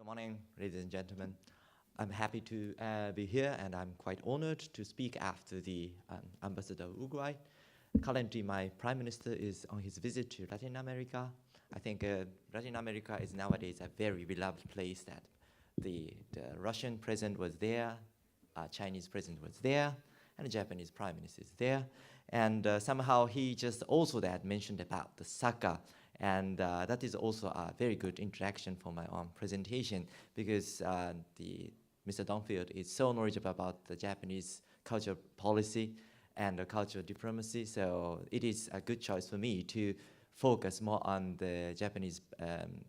morning, ladies and gentlemen. I'm happy to be here, and I'm quite honored to speak after the Ambassador of Uruguay. Currently, my Prime Minister is on his visit to Latin America. I think Latin America is nowadays a very beloved place. That the Russian president was there, Chinese president was there, and the Japanese Prime Minister is there. And somehow he just also that mentioned about the soccer. And that is also a very good introduction for my own presentation, because Mr. Donfield is so knowledgeable about the Japanese culture policy and cultural diplomacy. So it is a good choice for me to focus more on the Japanese, on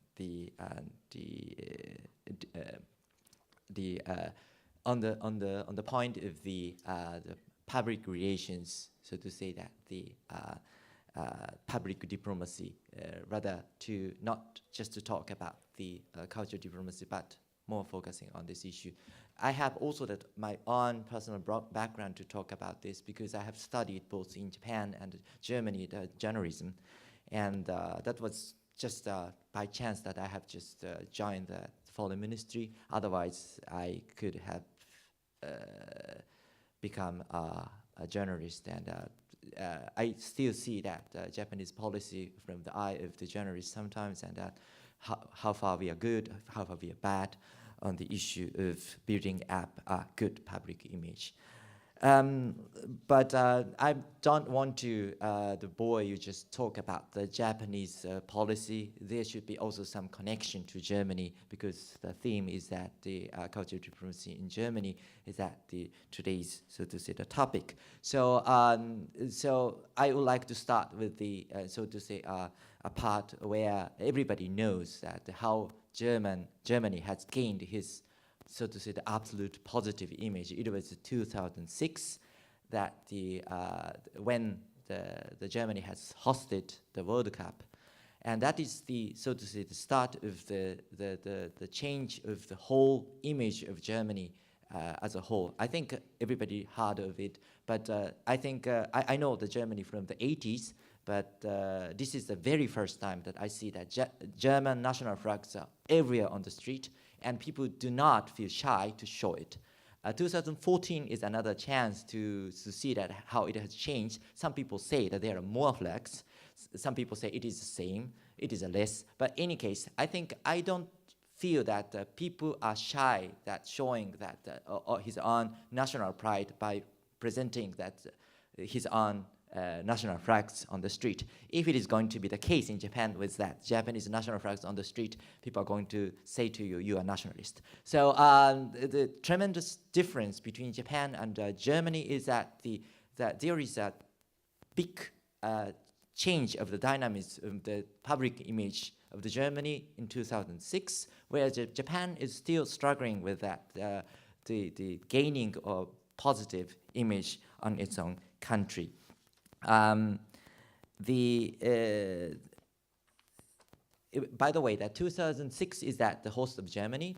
the point of the public relations, so to say that the public diplomacy, rather to not just to talk about the cultural diplomacy, but more focusing on this issue. I have also my own personal background to talk about this, because I have studied both in Japan and Germany the journalism, and that was just by chance that I have just joined the foreign ministry. Otherwise, I could have become a journalist, and I still see that Japanese policy from the eye of the journalist sometimes, and how far we are good, how far we are bad on the issue of building up a good public image. But I don't want to bore you just talk about the Japanese policy. There should be also some connection to Germany, because the theme is that the cultural diplomacy in Germany is that today's, so to say, the topic. So, so I would like to start with the, so to say, a part where everybody knows that how Germany has gained his, so to say, the absolute positive image. It was 2006 that when the Germany has hosted the World Cup, and that is the, so to say, the start of the change of the whole image of Germany as a whole. I think everybody heard of it, but I think I know the Germany from the 80s. But this is the very first time that I see that German national flags are everywhere on the street, and people do not feel shy to show it. 2014 is another chance to see that how it has changed. Some people say that there are more flags. Some people say it is the same, it is a less. But in any case, I think I don't feel that people are shy that showing that his own national pride by presenting that his own national flags on the street. If it is going to be the case in Japan with that Japanese national flags on the street, people are going to say to you, you are nationalist. So the tremendous difference between Japan and Germany is that there is a big change of the dynamics of the public image of the Germany in 2006, whereas Japan is still struggling with that, the gaining of positive image on its own country. By the way, that 2006 is that the host of Germany.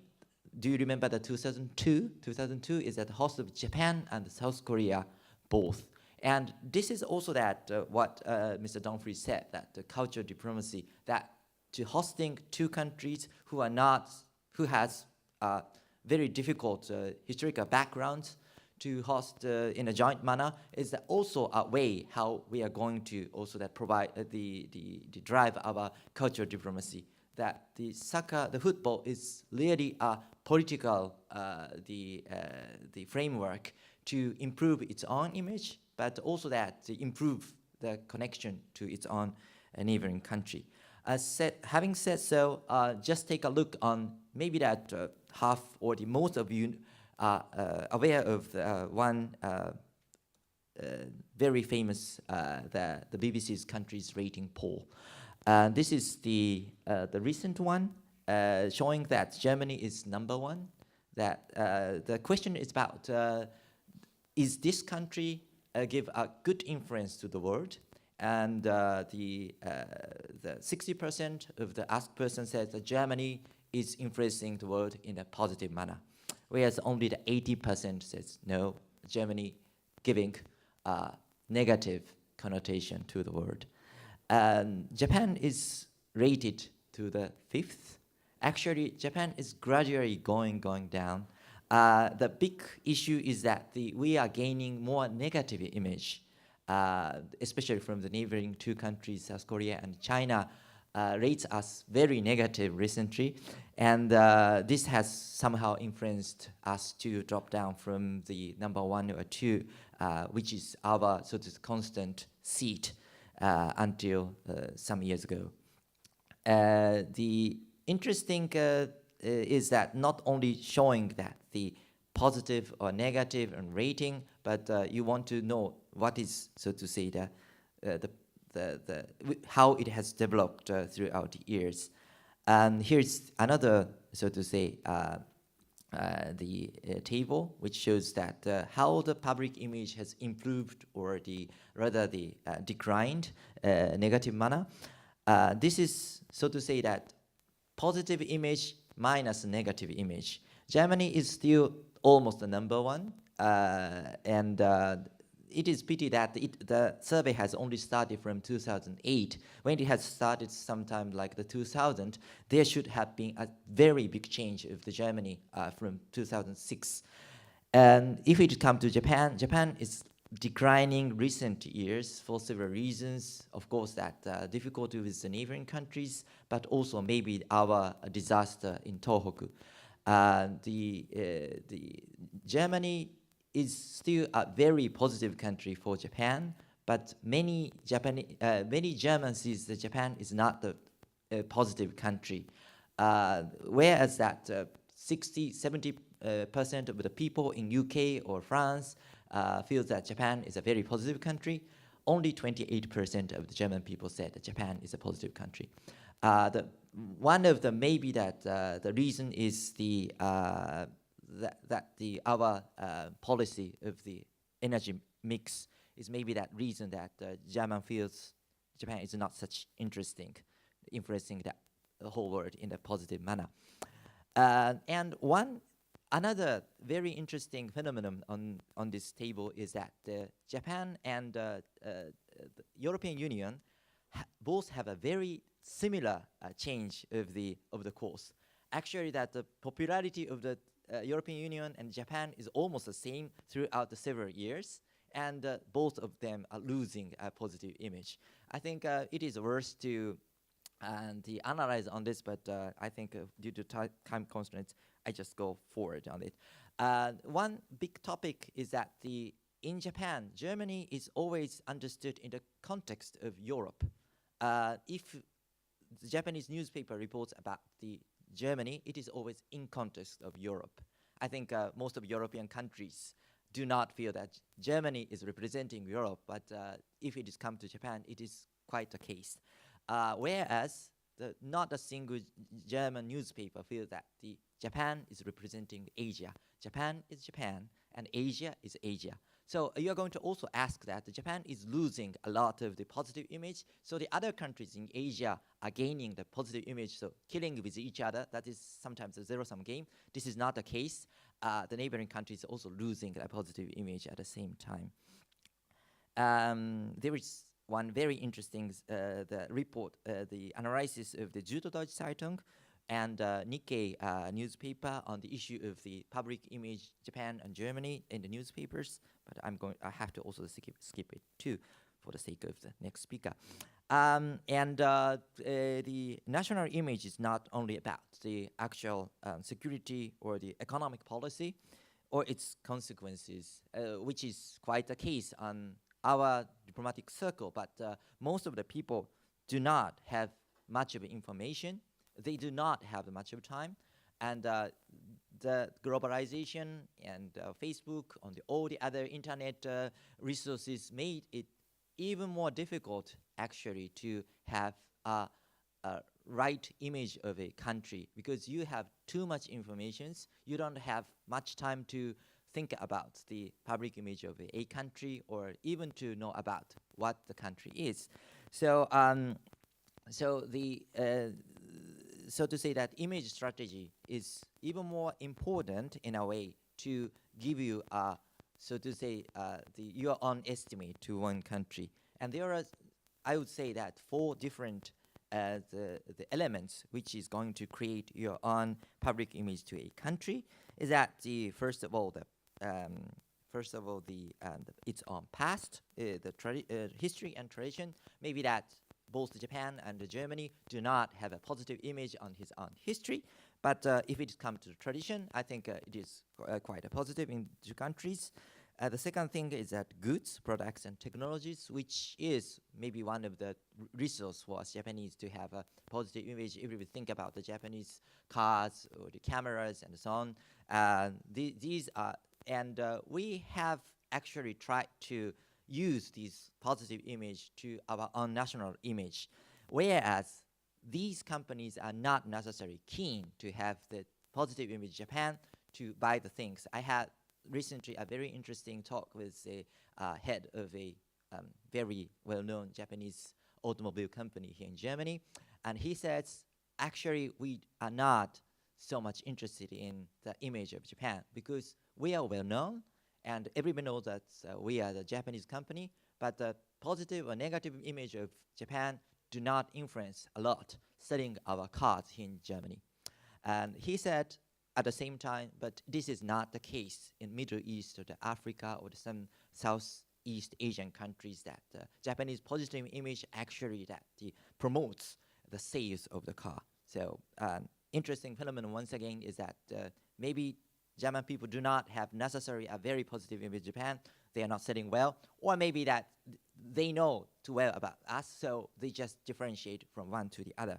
Do you remember that 2002? 2002 is that the host of Japan and South Korea both. And this is also that what Mr. Donfrey said, that the cultural diplomacy, that to hosting two countries who has very difficult historical backgrounds, to host in a joint manner is also a way how we are going to also that provide the drive of our cultural diplomacy. That the soccer, the football is really a political the framework to improve its own image, but also that to improve the connection to its own neighboring country. Having said so, just take a look on maybe that half or the most of you aware of one very famous the BBC's countries rating poll. This is the recent one showing that Germany is #1. That the question is about is this country give a good influence to the world? And the 60% of the asked person says that Germany is influencing the world in a positive manner, whereas only the 80% says no, Germany giving a negative connotation to the world. Japan is rated to the 5th, Actually, Japan is gradually going down. The big issue is that we are gaining more negative image, especially from the neighboring two countries, South Korea and China, rates us very negative recently. And this has somehow influenced us to drop down from the number 1 or 2, which is our sort of constant seat until some years ago. The interesting is that not only showing that the positive or negative and rating, but you want to know what is, so to say, how it has developed throughout the years. And here's another, so to say, the table, which shows that how the public image has improved or rather declined negative manner. This is, so to say, that positive image minus negative image. Germany is still almost the number 1, and it is pity that the survey has only started from 2008. When it had started sometime like the 2000, there should have been a very big change of the Germany from 2006. And if it comes to Japan, Japan is declining recent years for several reasons. Of course, that difficulty with the neighboring countries, but also maybe our disaster in Tohoku. The Germany is still a very positive country for Japan, but many Germans see that Japan is not a positive country, whereas that 60–70% of the people in UK or France feels that Japan is a very positive country. Only 28% of the German people said that Japan is a positive country. One of the maybe that the reason is our policy of the energy mix is maybe that reason that German feels Japan is not such interesting, influencing the whole world in a positive manner. And another very interesting phenomenon on this table is that Japan and the European Union both have a very similar change of the course. Actually, that the popularity of the European Union and Japan is almost the same throughout the several years, and both of them are losing a positive image. I think it is worth to analyze on this, but I think due to time constraints, I just go forward on it. One big topic is that in Japan, Germany is always understood in the context of Europe. If the Japanese newspaper reports about the Germany, it is always in context of Europe. I think most of European countries do not feel that Germany is representing Europe, but if it is come to Japan, it is quite the case. Whereas not a single German newspaper feels that Japan is representing Asia. Japan is Japan, and Asia is Asia. So you are going to also ask that Japan is losing a lot of the positive image, so the other countries in Asia are gaining the positive image, so killing with each other. That is sometimes a zero-sum game. This is not the case. The neighboring countries are also losing a positive image at the same time. There is one very interesting the report, the analysis of the Süddeutsche Zeitung and Nikkei newspaper on the issue of the public image Japan and Germany in the newspapers, but I have to also skip it too for the sake of the next speaker. The national image is not only about the actual security or the economic policy or its consequences, which is quite the case on our diplomatic circle, but most of the people do not have much of information. They do not have much of time, and the globalization and Facebook and all the other internet resources made it even more difficult actually to have a right image of a country, because you have too much information. You don't have much time to think about the public image of a country or even to know about what the country is. So so to say that image strategy is even more important in a way to give you so to say your own estimate to one country. And there are, I would say that 4 different the elements which is going to create your own public image to a country is that the first of all its own past, history and tradition. Maybe that both Japan and Germany do not have a positive image on his own history, but if it comes to tradition, I think it is quite a positive in two countries. The second thing is that goods, products, and technologies, which is maybe one of the resources for us Japanese to have a positive image. If we think about the Japanese cars or the cameras and so on, these are, and we have actually tried to use this positive image to our own national image, whereas these companies are not necessarily keen to have the positive image of Japan to buy the things. I had recently a very interesting talk with the head of a very well-known Japanese automobile company here in Germany, and he says, actually, we are not so much interested in the image of Japan because we are well-known, and everybody knows that we are the Japanese company, but the positive or negative image of Japan do not influence a lot selling our cars here in Germany. And he said, at the same time, but this is not the case in Middle East or the Africa or some Southeast Asian countries, that the Japanese positive image actually that promotes the sales of the car. So interesting phenomenon once again is that maybe German people do not have necessarily a very positive image of Japan. They are not selling well, or maybe that they know too well about us, so they just differentiate from one to the other.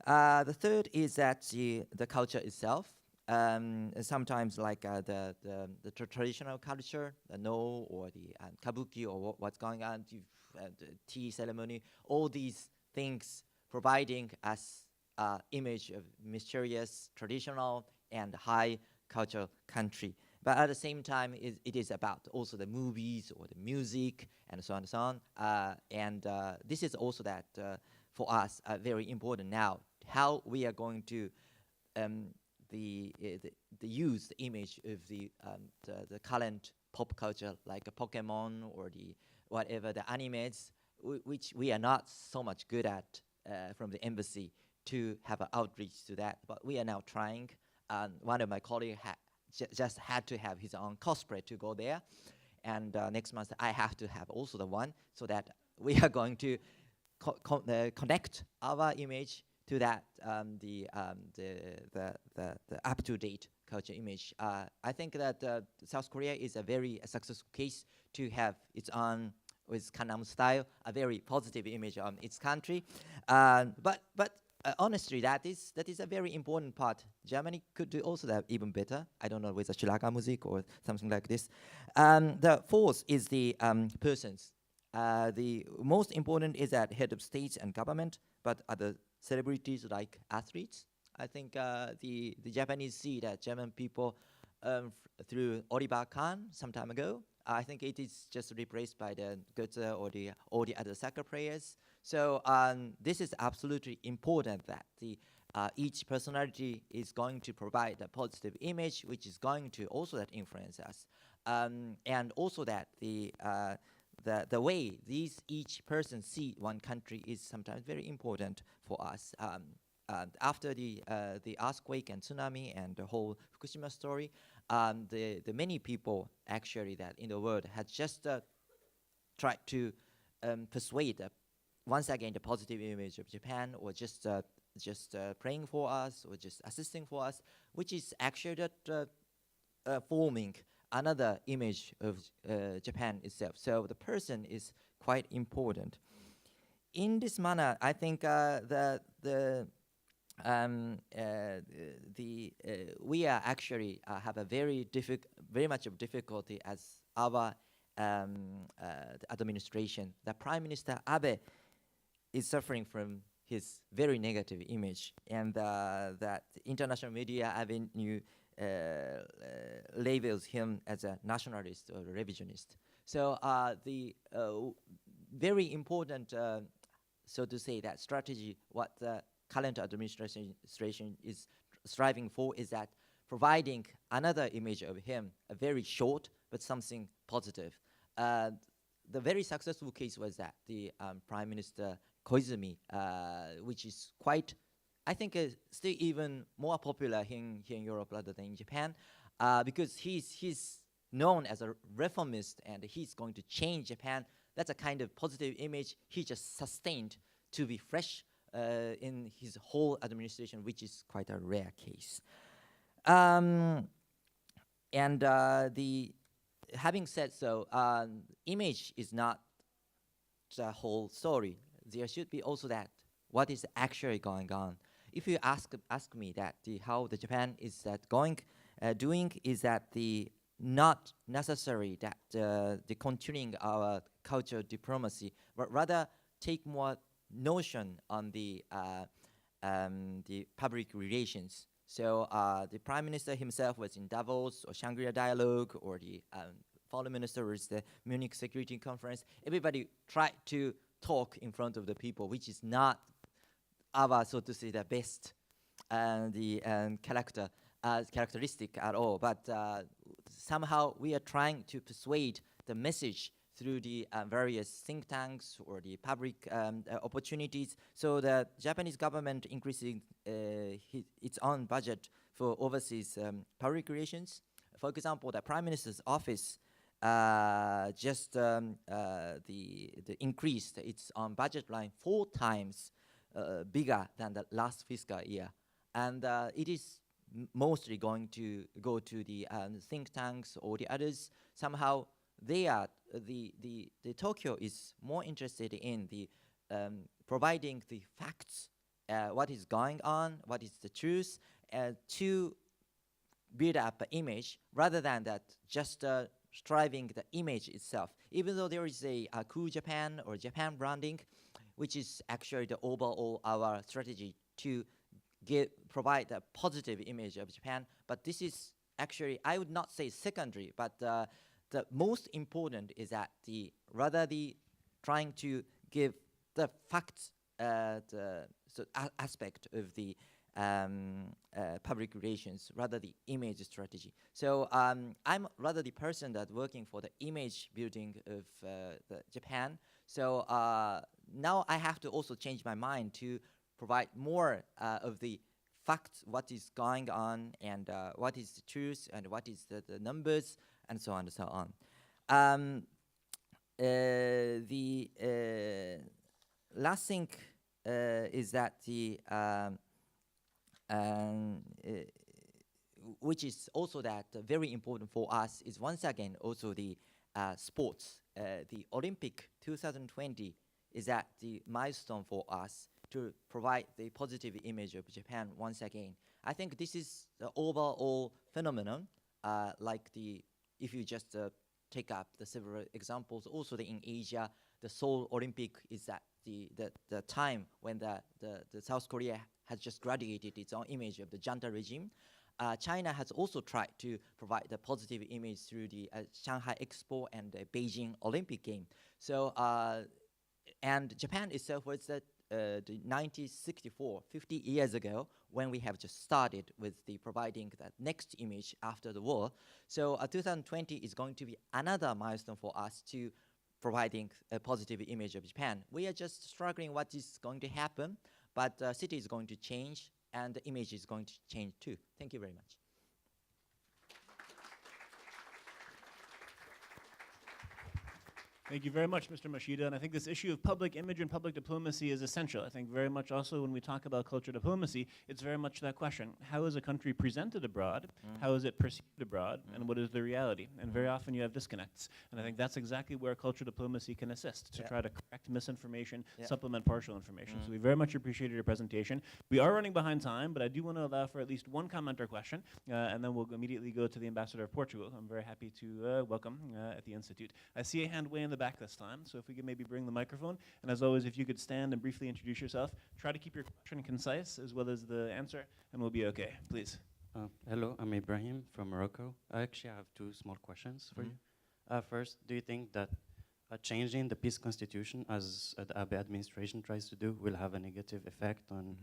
The third is that the culture itself. Sometimes like the traditional culture, the No or the Kabuki or what's going on, the tea ceremony, all these things providing us image of mysterious, traditional, and high cultural country. But at the same time, it is about also the movies or the music and so on and so on. This is also that for us very important now, how we are going to use the image of the current pop culture, like a Pokemon or the whatever the animes, which we are not so much good at from the embassy to have an outreach to that. But we are now trying. One of my colleagues just had to have his own cosplay to go there, and next month I have to have also the one, so that we are going to connect our image to that the up-to-date culture image. I think that South Korea is a very successful case to have its own, with Gangnam Style, a very positive image on its country. But honestly, that is a very important part. Germany could do also that even better. I don't know, with a Schlager music or something like this. The fourth is the persons. The most important is that head of states and government, but other celebrities like athletes. I think the Japanese see that German people through Oliver Kahn some time ago. I think it is just replaced by the Goethe or the other soccer players. So this is absolutely important that each personality is going to provide a positive image, which is going to also that influence us, and also that the way each person see one country is sometimes very important for us. After the earthquake and tsunami and the whole Fukushima story, the many people actually that in the world had just tried to persuade once again the positive image of Japan, or just praying for us or just assisting for us, which is actually that forming another image of Japan itself. So the person is quite important. In this manner, I think we are actually have a very much of difficulty as our the administration. The Prime Minister Abe is suffering from his very negative image, and that international media avenue labels him as a nationalist or a revisionist. So the very important, so to say, that strategy, what the current administration is striving for, is that providing another image of him, a very short but something positive. The very successful case was that the Prime Minister Koizumi, which is quite, I think, still even more popular here in Europe rather than in Japan, because he's known as a reformist and he's going to change Japan. That's a kind of positive image he just sustained to be fresh in his whole administration, which is quite a rare case. And having said so, image is not the whole story. There should be also that what is actually going on. If you ask me that how the Japan is doing is that the not necessary that the continuing our cultural diplomacy, but rather take more notion on the public relations. So the Prime Minister himself was in Davos or Shangri-La Dialogue, or the Foreign Minister was the Munich Security Conference. Everybody tried to talk in front of the people, which is not our, so to say, the best characteristic at all. But somehow we are trying to persuade the message through the various think tanks or the public opportunities. So the Japanese government increasing its own budget for overseas public relations. For example, the Prime Minister's office just increased its own budget line 4 times bigger than the last fiscal year. And it is mostly going to go to the think tanks or the others. Somehow they are, the Tokyo is more interested in the providing the facts, what is going on, what is the truth, to build up an image rather than that just striving the image itself. Even though there is a cool Japan or Japan branding, which is actually the overall our strategy to provide a positive image of Japan, but this is actually, I would not say secondary, but the most important is that rather trying to give the facts, aspect of the public relations, rather the image strategy. So I'm rather the person that working for the image building of the Japan. So now I have to also change my mind to provide more of the facts, what is going on, and what is the truth, and what is the numbers, and so on and so on. The last thing is that which is also that very important for us is once again also the sports. The Olympic 2020 is at the milestone for us to provide the positive image of Japan once again. I think this is the overall phenomenon, if you just take up the several examples, also in Asia, the Seoul Olympic is at the time when the South Korea has just graduated its own image of the junta regime. China has also tried to provide the positive image through the Shanghai Expo and the Beijing Olympic game. So, and Japan itself was the 1964, 50 years ago, when we have just started with the providing that next image after the war. So 2020 is going to be another milestone for us to providing a positive image of Japan. We are just struggling what is going to happen, but the city is going to change and the image is going to change too. Thank you very much. Thank you very much, Mr. Machida. And I think this issue of public image and public diplomacy is essential. I think very much also when we talk about culture diplomacy, it's very much that question. How is a country presented abroad? How is it perceived abroad? And what is the reality? And very often you have disconnects. And I think that's exactly where culture diplomacy can assist, to try to correct misinformation, supplement partial information. So we very much appreciated your presentation. We are running behind time, but I do want to allow for at least one comment or question, and then we'll immediately go to the Ambassador of Portugal. I'm very happy to welcome at the Institute. I see a hand way in the back this time, so if we could maybe bring the microphone, and as always, if you could stand and briefly introduce yourself, try to keep your question concise as well as the answer, and we'll be okay. Please. Hello, I'm Ibrahim from Morocco. I actually have 2 small questions for you. First, do you think that changing the peace constitution, as the Abe administration tries to do, will have a negative effect on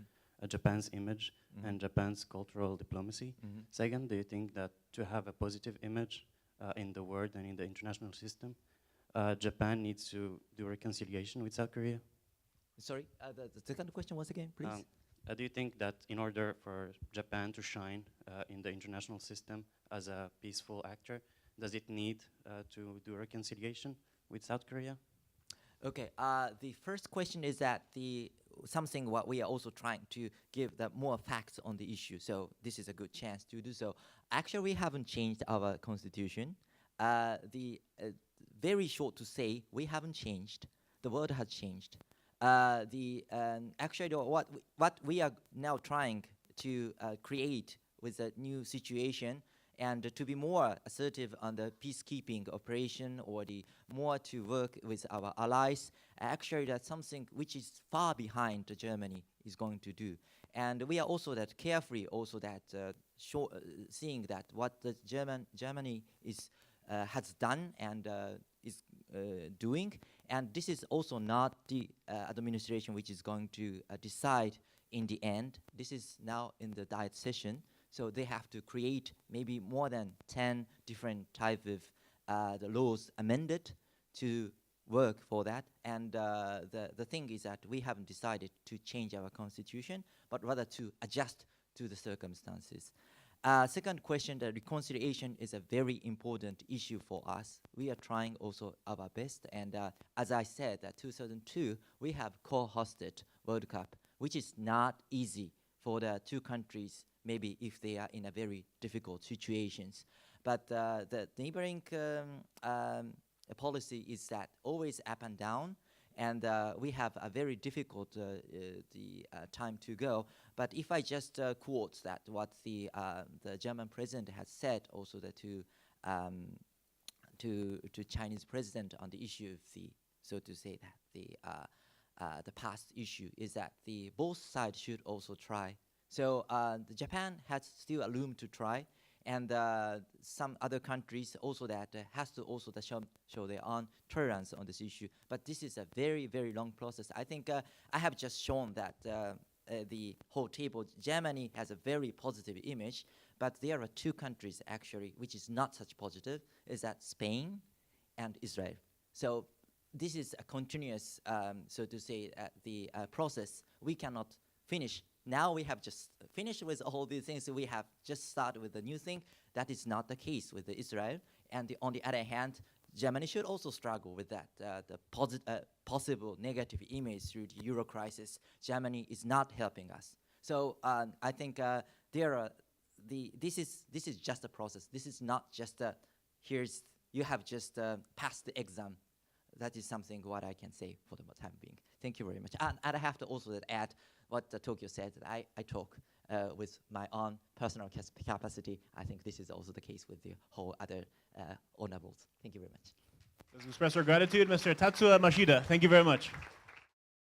Japan's image and Japan's cultural diplomacy? Second, do you think that to have a positive image in the world and in the international system, Japan needs to do reconciliation with South Korea? Sorry, the second question was again, please. Do you think that in order for Japan to shine in the international system as a peaceful actor, does it need to do reconciliation with South Korea? Okay, the first question is that something what we are also trying to give the more facts on the issue. So this is a good chance to do so. Actually, we haven't changed our constitution. Very short to say, we haven't changed. The world has changed. Actually, what we are now trying to create with a new situation and to be more assertive on the peacekeeping operation or the more to work with our allies, actually that's something which is far behind Germany is going to do. And we are also that carefully also that seeing that what the Germany is has done and is doing, and this is also not the administration which is going to decide in the end. This is now in the Diet session. So they have to create maybe more than 10 different type of the laws amended to work for that. And the thing is that we haven't decided to change our constitution, but rather to adjust to the circumstances. Second question, the reconciliation is a very important issue for us. We are trying also our best. And as I said, 2002, we have co-hosted World Cup, which is not easy for the two countries, maybe if they are in a very difficult situations. But the neighboring policy is that always up and down, and we have a very difficult time to go. But if I just quote that what the German president has said also that to Chinese president on the issue of the, so to say that the past issue is that the both sides should also try. So the Japan has still a room to try, and some other countries also that has to also show their own tolerance on this issue. But this is a very, very long process. I think I have just shown that the whole table, Germany has a very positive image, but there are two countries actually which is not such positive, is that Spain and Israel. So this is a continuous, so to say, the process. We cannot finish. Now we have just finished with all these things. We have just started with a new thing. That is not the case with Israel. And on the other hand, Germany should also struggle with that. The possible negative image through the Euro crisis. Germany is not helping us. So I think this is just a process. This is not just you have just passed the exam. That is something what I can say for the time being. Thank you very much. And I have to also add what Tokyo said, that I talk with my own personal capacity. I think this is also the case with the whole other honorables. Thank you very much. Let's express our gratitude, Mr. Tatsuya Machida. Thank you very much.